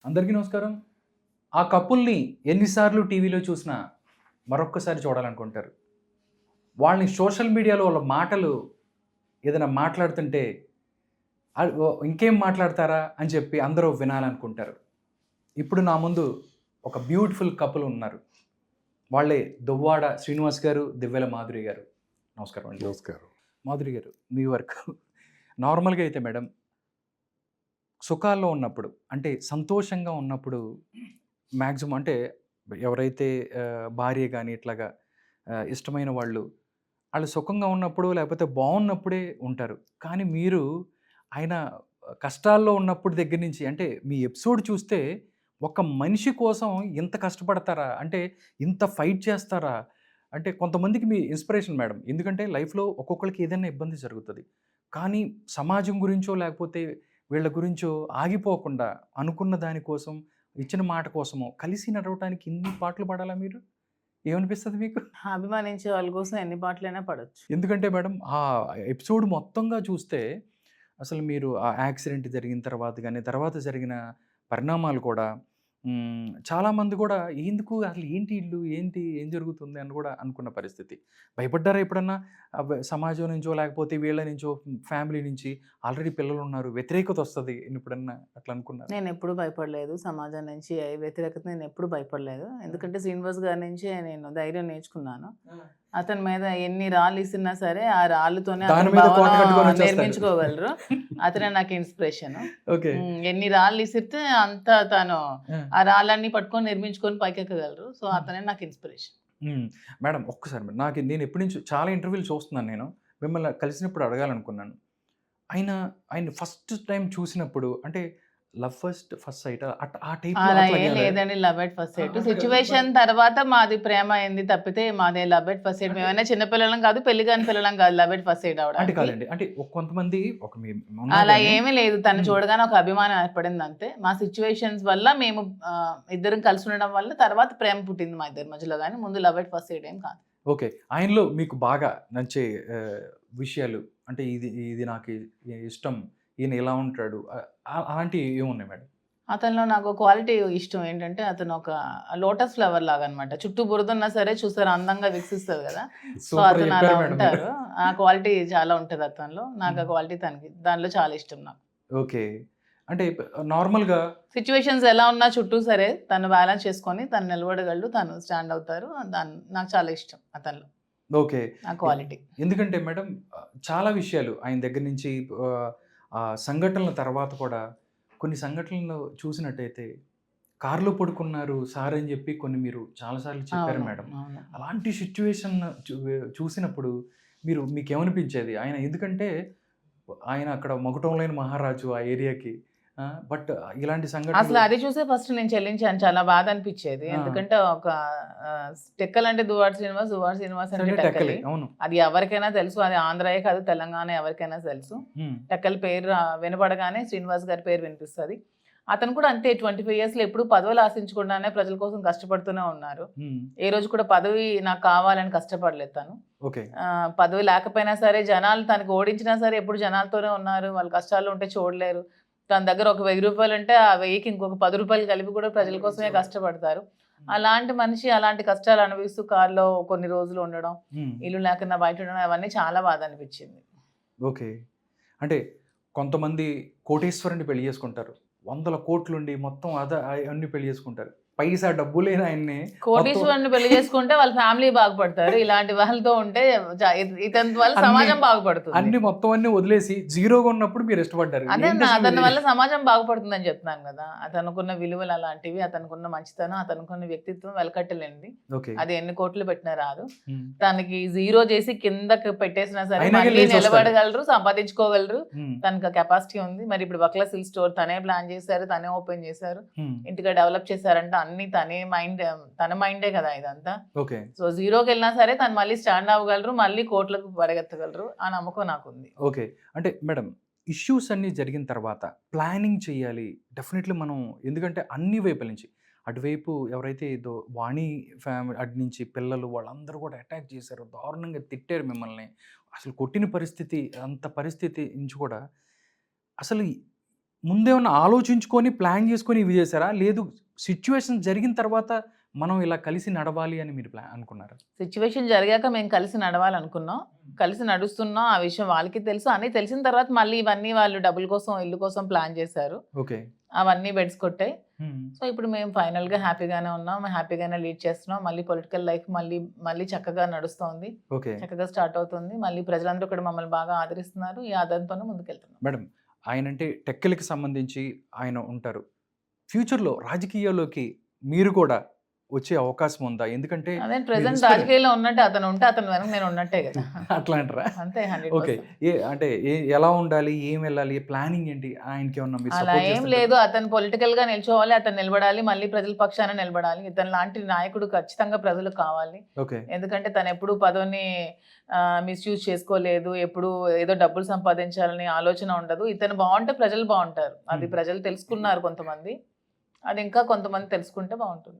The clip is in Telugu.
అందరికీ నమస్కారం. ఆ కపుల్‌ని ఎన్నిసార్లు టీవీలో చూసినా మరొక్కసారి చూడాలనుకుంటారు. వాళ్ళని సోషల్ మీడియాలో వాళ్ళ మాటలు ఏదైనా మాట్లాడుతుంటే ఇంకేం మాట్లాడతారా అని చెప్పి అందరూ వినాలనుకుంటారు. ఇప్పుడు నా ముందు ఒక బ్యూటిఫుల్ కపుల్ ఉన్నారు. వాళ్ళే దువ్వాడ శ్రీనివాస్ గారు, దివ్వెల మాధురి గారు. నమస్కారం అండి. నమస్కారం. మాధురి గారు, మీ వరకు నార్మల్‌గా అయితే మేడం సుఖాల్లో ఉన్నప్పుడు అంటే సంతోషంగా ఉన్నప్పుడు మాక్సిమం అంటే ఎవరైతే భార్య గాని ఇట్లాగా ఇష్టమైన వాళ్ళు, ఆళ్ళు సుఖంగా ఉన్నప్పుడు లేకపోతే బావున్నప్పుడే ఉంటారు. కానీ మీరు ఆయన కష్టాల్లో ఉన్నప్పుడు దగ్గర నుంచి అంటే మీ ఎపిసోడ్ చూస్తే ఒక మనిషి కోసం ఇంత కష్టపడతారా? అంటే ఇంత ఫైట్ చేస్తారా? అంటే కొంతమందికి మీ ఇన్‌స్పిరేషన్ మేడం. ఎందుకంటే లైఫ్‌లో ఒక్కొక్కళ్ళకి ఏదైనా ఇబ్బంది జరుగుతది. కానీ సమాజం గురించో లేకపోతే వీళ్ళ గురించో ఆగిపోకుండా అనుకున్న దాని కోసం, ఇచ్చిన మాట కోసమో కలిసి నడవటానికి ఇన్ని పాట్లు పడాలా మీరు? ఏమనిపిస్తది మీకు? అభిమానించే వాళ్ళ కోసం ఎన్ని పాటలైనా పడొచ్చు. ఎందుకంటే మేడం ఆ ఎపిసోడ్ మొత్తంగా చూస్తే అసలు మీరు ఆ యాక్సిడెంట్ జరిగిన తర్వాత గాని, తర్వాత జరిగిన పరిణామాలు కూడా చాలామంది కూడా ఎందుకు అసలు ఏంటి ఈళ్ళు? ఏంటి? ఏం జరుగుతుంది? అని కూడా అనుకున్న పరిస్థితి. భయపడ్డారా ఎప్పుడన్నా? సమాజం నుంచో లేకపోతే వీళ్ళ నుంచో ఫ్యామిలీ నుంచి ఆల్రెడీ పిల్లలున్నారు. వ్యతిరేకత వస్తది ఎప్పుడన్నా అట్లా అనుకున్నారా? నేనెప్పుడూ భయపడలేదు. సమాజం నుంచి ఏ వ్యతిరేకత నేనెప్పుడూ భయపడలేదు. ఎందుకంటే శ్రీనివాస్ గారి నుంచే నేను ధైర్యం నేర్చుకున్నాను. అతని మీద ఎన్ని రాళ్ళు ఇసిరినా సరే, ఆ రాళ్ళతోనే దాని అతని మీద కోట భవనం కట్టుకొని వచ్చేస్తారు. నిర్మించుకోగలరు. అతనే నాకు ఇన్‌స్పిరేషను. ఓకే. ఎన్ని రాళ్ళు ఇసిరితే అంత తను ఆ! ఆ రాళ్ళన్నీ పట్టుకొని నిర్మించుకొని పైకెక్కగలరు. సో, అతనే నాకు ఇన్‌స్పిరేషన్. హ్మ్. మేడం ఒక్కసారి మేడం నేను ఎప్పటి నుంచో చాలా ఇంటర్వ్యూలు చూస్తున్నాను నేను. మిమ్మల్ని కలిసినప్పుడు అడగాలనుకున్నాను. ఆయన ఆయన ఫస్ట్ టైమ్ చూసినప్పుడు అంటే లవ్ ఫస్ట్ సైటా? ఆ టైప్‌లో అలా అట్లాగే ఏం లేదండి. Love at first sight. అట్లా కాదు. సిట్యుయేషన్ తర్వాత మాది ప్రేమ అయింది తప్పితే మాది లవ్ ఎట్ ఫస్ట్ సైట్. మేమేమైనా చిన్న పిల్లలం కాదు, పెళ్లి కాని పిల్లలం కాదు లవ్ ఎట్ ఫస్ట్ సైట్ అంటే అవ్వడానికి. కాదండి. అంటే కొంతమంది ఒక ఉన్నారు అలా గాని ఏమీ లేదు. తను హ్మ్. చూడగానే ఒక అభిమానం ఏర్పడింది అంతే. మా సిట్యుయేషన్స్ వల్ల మేము ఇద్దరం కలిసి ఉండడం వల్ల తర్వాత ప్రేమ పుట్టింది మా ఇద్దరి మధ్యలో గానీ ముందు లవ్ ఎట్ ఫస్ట్ సైట్ ఏం కాదు. ఓకే. ఆయనలో మీకు బాగా నచ్చే విషయాలు అంటే ఇది ఇది నాకు ఇష్టం. ఈయన ఇలా ఉంటాడు. అలాంటివి ఏమున్నాయి మేడం? అతనిలో నాకు క్వాలిటీ ఇష్టం ఏంటంటే అతను ఒక లోటస్ ఫ్లవర్ లాగా అనమాట. చుట్టూ బురదున్నా సరే చూసారా అందంగా వికసిస్తది కదా! సో, సూపర్‌గా అతను అలా చెప్పారు మేడం మీరు. ఉంటారు. ఆ క్వాలిటీ చాలా ఉంటది అతనిలో. నాకు ఆ హ్మ్. క్వాలిటీ దానిలో చాలా ఇష్టం నాకు. ఓకే. అంటే నార్మల్‌గా సిట్యుయేషన్స్ ఎలా ఉన్నా చుట్టూ సరే తను బ్యాలెన్స్ చేసుకొని తను నిలబడగలడు. తను స్టాండ్ అవుతారు. నాకు చాలా ఇష్టం అతనిలో. ఓకే. ఆ క్వాలిటీ. ఎందుకంటే మేడం చాలా విషయాలు ఆయన దగ్గర నుంచి సంఘటనల తర్వాత కూడా కొన్ని సంఘటనలు చూసినట్టయితే కార్‌లో పడుకున్నారు సార్ అని చెప్పి కొన్ని మీరు చాలా సార్లు చెప్పారు అవును. మేడం. అవును. అలాంటి సిట్యుయేషన్ చూసినప్పుడు మీకేమనిపించేది? ఆయన ఎందుకంటే ఆయన అక్కడ మకుటం లేని మహారాజు ఆ ఏరియాకి. బట్ ఇలాంటి అసలు సంఘటనలు అది చూసే ఫస్ట్ నేను చెల్లించాను. చాలా బాధ అనిపిచ్చేది. ఆ! ఎందుకంటే ఒక టెక్కలంటే దువ్వాడ శ్రీనివాస్, దువ్వాడ శ్రీనివాస్ అంటే సండే టెక్కలి. టెక్కలి. అవును. అది ఎవరికైనా తెలుసు. అది ఆంధ్రాయే కాదు తెలంగాణ ఎవరికైనా తెలుసు. హ్మ్. టెక్కలి పేరు వినపడగానే శ్రీనివాస్ గారి పేరు వినిపిస్తది. అతను కూడా అంతే 25 ఇయర్స్‌లో ఎప్పుడు పదవులు ఆశించకుండానే ప్రజల కోసం కష్టపడుతూనే ఉన్నారు. హ్మ్. ఏ రోజు కూడా పదవి నాకు కావాలని కష్టపడలేదు తను. ఓకే. పదవి లేకపోయినా సరే జనాలు తనకి ఓడించినా సరే ఎప్పుడు జనాలతోనే ఉన్నారు. వాళ్ళు కష్టాల్లో ఉంటే చూడలేరు. తన దగ్గర ఒక రూ. 1000 అంటే ఆ 1000కి ఇంకొక రూ. 10 కలిపి కూడా ప్రజల కోసమే కష్టపడతారు. అలాంటి మనిషి అలాంటి కష్టాలు అనుభవిస్తూ కార్‌లో కొన్ని రోజులు ఉండడం, హ్మ్. ఇల్లు లేకుండా బయట ఉండడం అవన్నీ చాలా బాధ అనిపించింది. ఓకే. అంటే కొంతమంది కోటీశ్వరుడిని పెళ్లి చేసుకుంటారు. వందల కోట్లుండి మొత్తం అయన్నీ పెళ్లి చేసుకుంటారు. పైసా డబ్బు లేని ఆయన్ని మొత్తం కోటీశ్వరుడిని పెళ్లి చేసుకుంటే వాళ్ళ ఫ్యామిలీ బాగుపడతారు. ఇలాంటి వాళ్ళతో ఉంటే ఇతని వల్ల అన్ని సమాజం బాగుపడుతుంది. మొత్తం అన్నీ వదిలేసి జీరోగా ఉన్నప్పుడు మీరు ఇష్టపడ్డారు. అదే అన్న ఏంటసలు అతని ఇది? వల్ల సమాజం బాగుపడుతుందని చెప్తున్నాను కదా! అతనుకున్న విలువలు అలాంటివి, అతనుకున్న మంచితనం, అతనుకున్న వ్యక్తిత్వం వెలకట్టలేనిది. ఓకే. అది ఎన్ని కోట్లు పెట్టినా రాదు. హ్మ్. తనకి జీరో చేసి కిందకి పెట్టేసినా సరే అయినా గాని మళ్ళీ లేసొస్తాడు. నిలబడగలరు, సంపాదించుకోగలరు. హ్మ్. తనకు కెపాసిటీ ఉంది. మరి ఇప్పుడు బక్లా సిల్క్ స్టోర్ తనే ప్లాన్ చేశారు, తనే ఓపెన్ చేశారు. హ్మ్. ఇంటిగా డెవలప్ చేశారంటే అన్ని తన మైండే కదా ఇదంతా. ఓకే. సో జీరోకెళ్ళినా సరే తను మళ్ళీ స్టాండ్ అవ్వగలరు, మళ్ళీ కోట్లకు పరిగెత్తగలరు. ఆ నమ్మకం నాకుంది. ఓకే. అంటే మేడం ఇష్యూస్ అన్నీ జరిగిన తర్వాత ప్లానింగ్ చేయాలి. డెఫినెట్‌లీ మనం ఎందుకంటే అన్ని వైపుల నుంచి అటువైపు ఎవరైతే వాణి ఫ్యామిలీ అటు నుంచి పిల్లలు వాళ్ళందరూ కూడా అటాక్ చేశారు. దారుణంగా తిట్టారు మిమ్మల్ని. అసలు కొట్టిన పరిస్థితి అంత పరిస్థితి నుంచి కూడా అసలు ముందేమన్నా ఆలోచించుకొని, ప్లాన్ చేసుకొని ఇవి చేసారా? లేదు సిట్యుయేషన్ జరిగిన తర్వాత మనం ఇలా కలిసి నడవాలి అని మీరు అనుకున్నారా? సిచ్యువేషన్ జరిగాక మేము కలిసి నడవాలనుకున్నాం. కలిసి నడుస్తున్నాం. ఆ విషయం వాళ్ళకి తెలుసు. అన్నీ తెలిసిన తర్వాత మళ్ళీ ఇవన్నీ వాళ్ళు డబ్బుల కోసం, ఇల్లు కోసం ప్లాన్ చేశారు. ఓకే. అవన్నీ బెడ్స్ కొట్టాయి. హ్మ్. సో, ఇప్పుడు మేము ఫైనల్‌గా హ్యాపీగానే ఉన్నాం. హ్యాపీగానే లీడ్ చేస్తున్నాం. మళ్ళీ పొలిటికల్ లైఫ్ మళ్ళీ చక్కగా నడుస్తోంది. ఓకే. చక్కగా స్టార్ట్ అవుతుంది. మళ్ళీ ప్రజలందరూ కూడా మమ్మల్ని బాగా ఆదరిస్తున్నారు. ఈ ఆదరణతోనే ముందుకెళ్తున్నాం. మేడం, ఆయనంటే టెక్కలకి సంబంధించి ఆయన ఉంటారు. ఫ్యూచర్‌లో రాజకీయాల్లోకి మీరు కూడా వచ్చే అవకాశం ఉందా? ఎందుకంటే అదే మీరు ప్రెజెంట్ ఇన్‌స్పైర్ రాజకీయాల్లో ఉన్నట్టు అతను ఉంటే అతని వెనక నేను ఉన్నట్టే కదా! అట్లా అంటారా? అంతే ఓకే. 100%. అంటే ఎలా ఉండాలి? ఏం వెళ్ళాలి? ప్లానింగ్ ఏంటి? ఆయనకేమన్నా మీరు అలా సపోర్ట్ ఏం చేస్తుంటారా? లేదు. అతను పొలిటికల్‌గా నిల్చోవాలి. అతను నిలబడాలి. మళ్ళీ ప్రజల పక్షాన నిలబడాలి. ఇతని లాంటి నాయకుడు ఖచ్చితంగా ప్రజలకు కావాలి. ఓకే. ఎందుకంటే తను ఎప్పుడూ పదవిని మిస్‌యూజ్ చేసుకోలేదు. ఎప్పుడూ ఏదో డబ్బులు సంపాదించాలని ఆలోచన ఉండదు. ఇతను బావుంటే ప్రజలు బావుంటారు. అది హ్మ్. ప్రజలు తెలుసుకున్నారు కొంతమంది. అది ఇంకా కొంతమంది తెలుసుకుంటే బావుంటుంది.